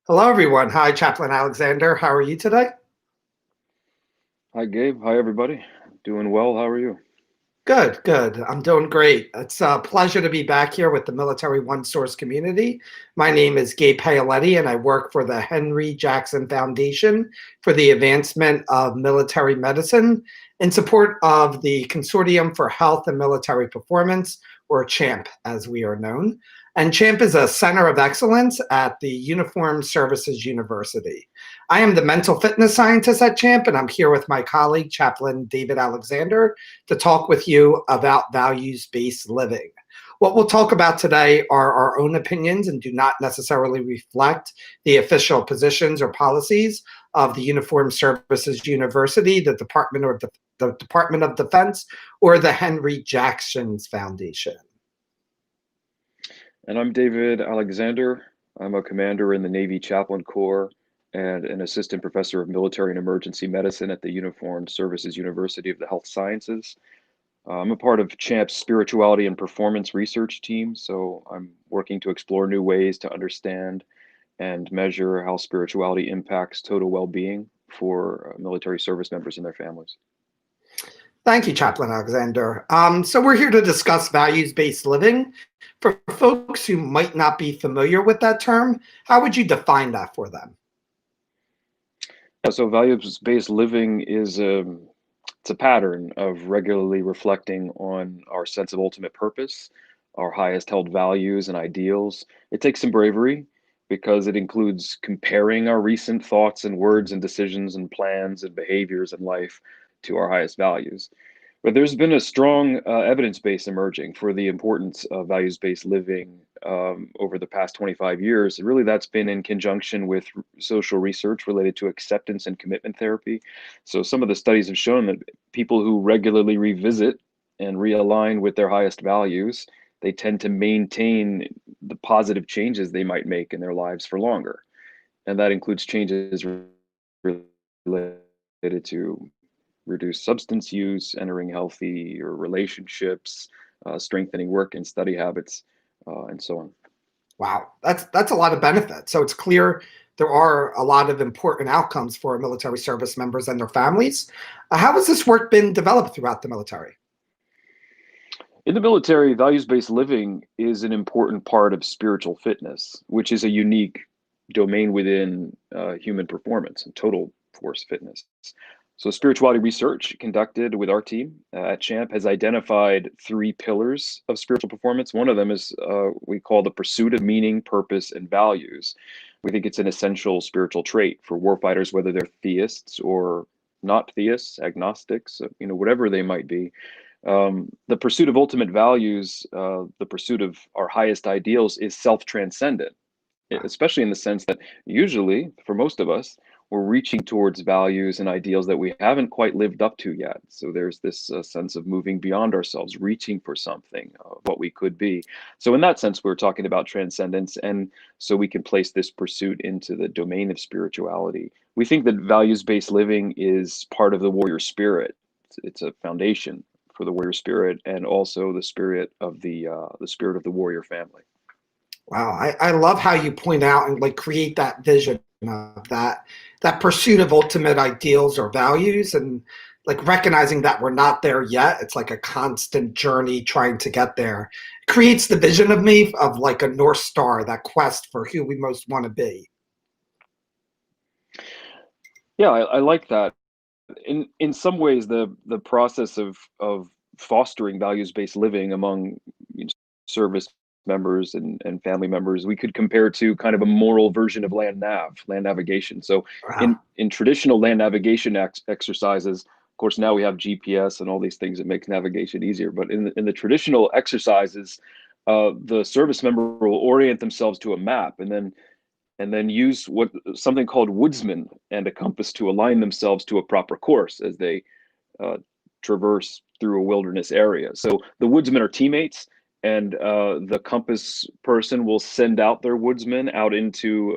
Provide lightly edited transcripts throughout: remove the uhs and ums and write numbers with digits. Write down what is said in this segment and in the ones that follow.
Hello, everyone. Hi, Chaplain Alexander. How are you today? Hi, Gabe. Hi, everybody. Doing well. How are you? Good, good. I'm doing great. It's a pleasure to be back here with the Military One Source community. My name is Gabe Paoletti, and I work for the Henry Jackson Foundation for the Advancement of Military Medicine in support of the Consortium for Health and Military Performance, or CHAMP as we are known. And CHAMP is a center of excellence at the Uniformed Services University. I am the mental fitness scientist at CHAMP, and I'm here with my colleague, Chaplain David Alexander, to talk with you about values-based living. What we'll talk about today are our own opinions and do not necessarily reflect the official positions or policies of the Uniformed Services University, the Department of Defense, or the Henry Jackson Foundation. And I'm David Alexander. I'm a commander in the Navy Chaplain Corps and an assistant professor of military and emergency medicine at the Uniformed Services University of the Health Sciences. I'm a part of CHAMP's spirituality and performance research team, so I'm working to explore new ways to understand and measure how spirituality impacts total well-being for military service members and their families. Thank you, Chaplain Alexander. So we're here to discuss values-based living. For folks who might not be familiar with that term, how would you define that for them? Yeah, so values-based living is it's a pattern of regularly reflecting on our sense of ultimate purpose, our highest held values and ideals. It takes some bravery because it includes comparing our recent thoughts and words and decisions and plans and behaviors in life to our highest values. But there's been a strong evidence base emerging for the importance of values-based living over the past 25 years. And really, that's been in conjunction with social research related to acceptance and commitment therapy. So some of the studies have shown that people who regularly revisit and realign with their highest values, they tend to maintain the positive changes they might make in their lives for longer. And that includes changes related to reduce substance use, entering healthy or relationships, strengthening work and study habits, and so on. Wow, that's a lot of benefits. So it's clear there are a lot of important outcomes for military service members and their families. How has this work been developed throughout the military? In the military, values-based living is an important part of spiritual fitness, which is a unique domain within human performance and total force fitness. So, spirituality research conducted with our team at CHAMP has identified three pillars of spiritual performance. One of them is we call the pursuit of meaning, purpose, and values. We think it's an essential spiritual trait for warfighters, whether they're theists or not theists, agnostics, whatever they might be. The pursuit of ultimate values, the pursuit of our highest ideals, is self-transcendent, especially in the sense that usually, for most of us, we're reaching towards values and ideals that we haven't quite lived up to yet. So there's this sense of moving beyond ourselves, reaching for something, what we could be. So in that sense, we're talking about transcendence, and so we can place this pursuit into the domain of spirituality. We think that values-based living is part of the warrior spirit. It's a foundation for the warrior spirit, and also the spirit of the warrior family. Wow, I love how you point out and like create that vision of that pursuit of ultimate ideals or values, and like recognizing that we're not there yet. It's like a constant journey trying to get there. It creates the vision of me of like a North Star, that quest for who we most want to be. Yeah, I like that. In some ways, the process of fostering values-based living among service members and family members, we could compare to kind of a moral version of land navigation. So Wow. in traditional land navigation exercises, of course, now we have GPS and all these things that makes navigation easier. But in the traditional exercises, the service member will orient themselves to a map, and then use what something called woodsman and a compass to align themselves to a proper course as they uh, traverse through a wilderness area. So the woodsmen are teammates, and the compass person will send out their woodsman out into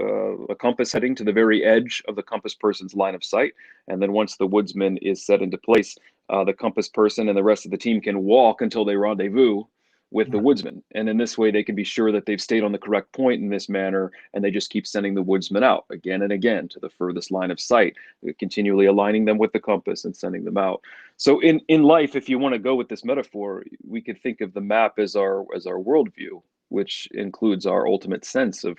a compass heading to the very edge of the compass person's line of sight. And then once the woodsman is set into place, the compass person and the rest of the team can walk until they rendezvous with the woodsman. And in this way, they can be sure that they've stayed on the correct point in this manner, and they just keep sending the woodsman out again and again to the furthest line of sight, continually aligning them with the compass and sending them out. So in life, if you want to go with this metaphor, we could think of the map as our worldview, which includes our ultimate sense of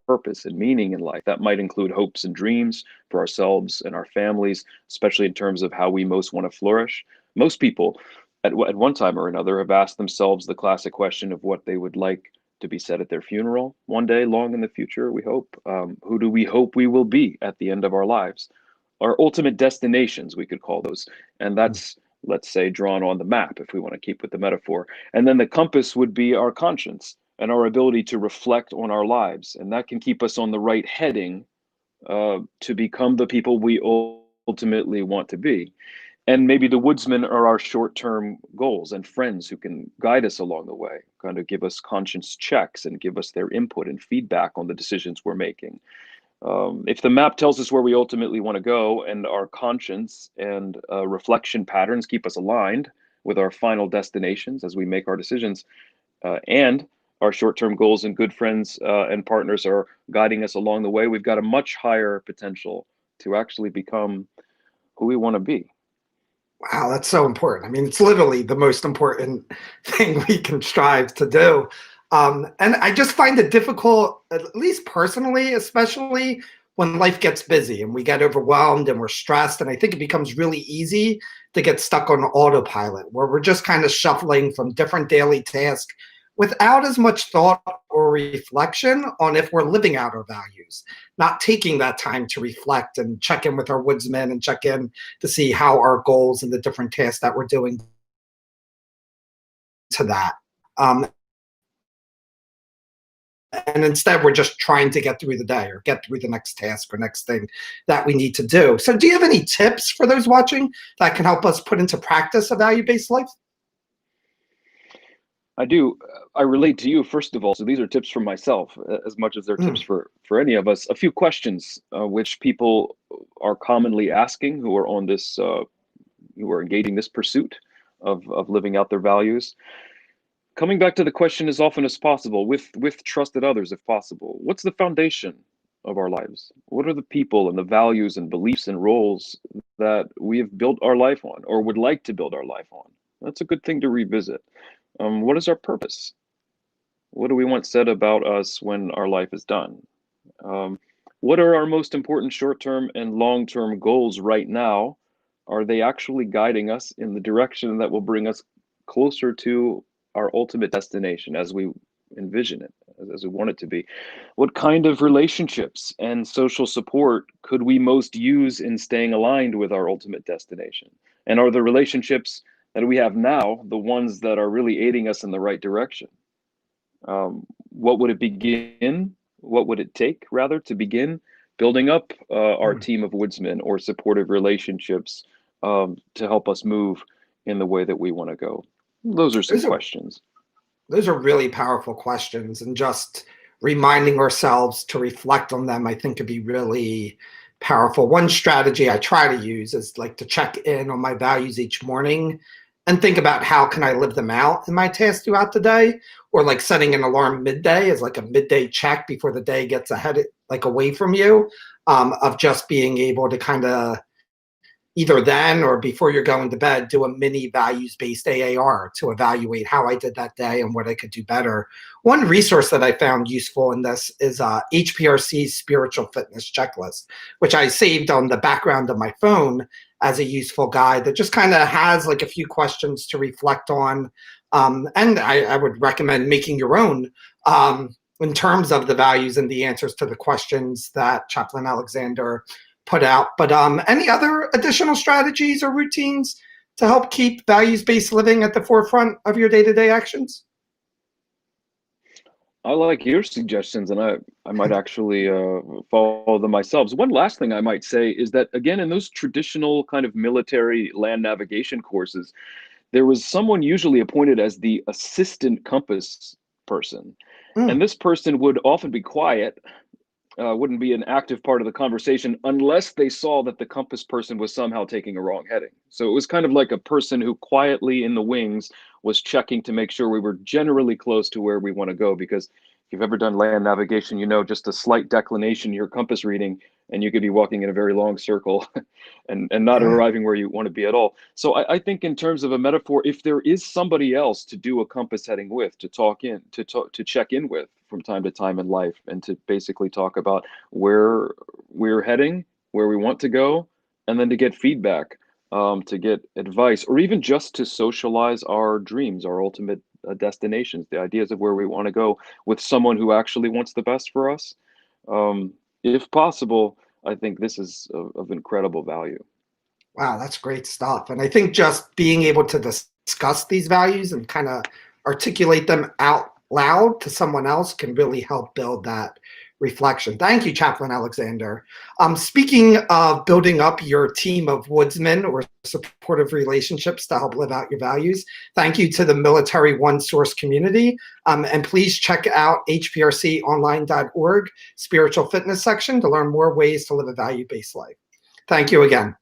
purpose and meaning in life. That might include hopes and dreams for ourselves and our families, especially in terms of how we most want to flourish. Most people at one time or another have asked themselves the classic question of what they would like to be said at their funeral one day long in the future, we hope. Who do we hope we will be at the end of our lives? Our ultimate destinations, we could call those. And that's, let's say, drawn on the map, if we want to keep with the metaphor. And then the compass would be our conscience and our ability to reflect on our lives. And that can keep us on the right heading to become the people we ultimately want to be. And maybe the woodsmen are our short-term goals and friends who can guide us along the way, kind of give us conscience checks and give us their input and feedback on the decisions we're making. If the map tells us where we ultimately want to go, and our conscience and reflection patterns keep us aligned with our final destinations as we make our decisions, and our short-term goals and good friends and partners are guiding us along the way, we've got a much higher potential to actually become who we want to be. Wow, that's so important. I mean, it's literally the most important thing we can strive to do. And I just find it difficult, at least personally, especially when life gets busy and we get overwhelmed and we're stressed. And I think it becomes really easy to get stuck on autopilot, where we're just kind of shuffling from different daily tasks without as much thought or reflection on if we're living out our values, not taking that time to reflect and check in with our woodsmen and check in to see how our goals and the different tasks that we're doing to that. And instead, we're just trying to get through the day or get through the next task or next thing that we need to do. So do you have any tips for those watching that can help us put into practice a value-based life? I do. I relate to you, first of all. So these are tips from myself, as much as they're tips for any of us. A few questions which people are commonly asking who are on this, who are engaging this pursuit of living out their values. Coming back to the question as often as possible, with trusted others, if possible. What's the foundation of our lives? What are the people and the values and beliefs and roles that we have built our life on or would like to build our life on? That's a good thing to revisit. What is our purpose? What do we want said about us when our life is done? What are our most important short-term and long-term goals right now? Are they actually guiding us in the direction that will bring us closer to our ultimate destination as we envision it, as we want it to be? What kind of relationships and social support could we most use in staying aligned with our ultimate destination? And are the relationships that we have now the ones that are really aiding us in the right direction? What would it begin? What would it take, rather, to begin building up our team of woodsmen or supportive relationships to help us move in the way that we want to go? Those are some questions. Those are really powerful questions, and just reminding ourselves to reflect on them, I think, could be really powerful. One strategy I try to use is like to check in on my values each morning and think about how can I live them out in my tasks throughout the day, or like setting an alarm midday as like a midday check before the day gets ahead, like away from you, of just being able to kind of either then or before you're going to bed, do a mini values-based AAR to evaluate how I did that day and what I could do better. One resource that I found useful in this is HPRC's Spiritual Fitness Checklist, which I saved on the background of my phone as a useful guide that just kind of has like a few questions to reflect on. And I would recommend making your own in terms of the values and the answers to the questions that Chaplain Alexander put out. But any other additional strategies or routines to help keep values-based living at the forefront of your day-to-day actions? I like your suggestions, and I might actually follow them myself. One last thing I might say is that, again, in those traditional kind of military land navigation courses, there was someone usually appointed as the assistant compass person. And this person would often be quiet, wouldn't be an active part of the conversation unless they saw that the compass person was somehow taking a wrong heading. So it was kind of like a person who quietly in the wings was checking to make sure we were generally close to where we want to go. Because if you've ever done land navigation, you know just a slight declination in your compass reading, and you could be walking in a very long circle and not Yeah. arriving where you want to be at all. So I think in terms of a metaphor, if there is somebody else to do a compass heading with, to check in with from time to time in life, and to basically talk about where we're heading, where we want to go, and then to get feedback, to get advice, or even just to socialize our dreams, our ultimate destinations, the ideas of where we want to go with someone who actually wants the best for us. If possible, I think this is of incredible value. Wow, that's great stuff. And I think just being able to discuss these values and kind of articulate them out loud to someone else can really help build that reflection. Thank you, Chaplain Alexander. Speaking of building up your team of woodsmen or supportive relationships to help live out your values, thank you to the Military One Source community. And please check out hprconline.org spiritual fitness section to learn more ways to live a value-based life. Thank you again.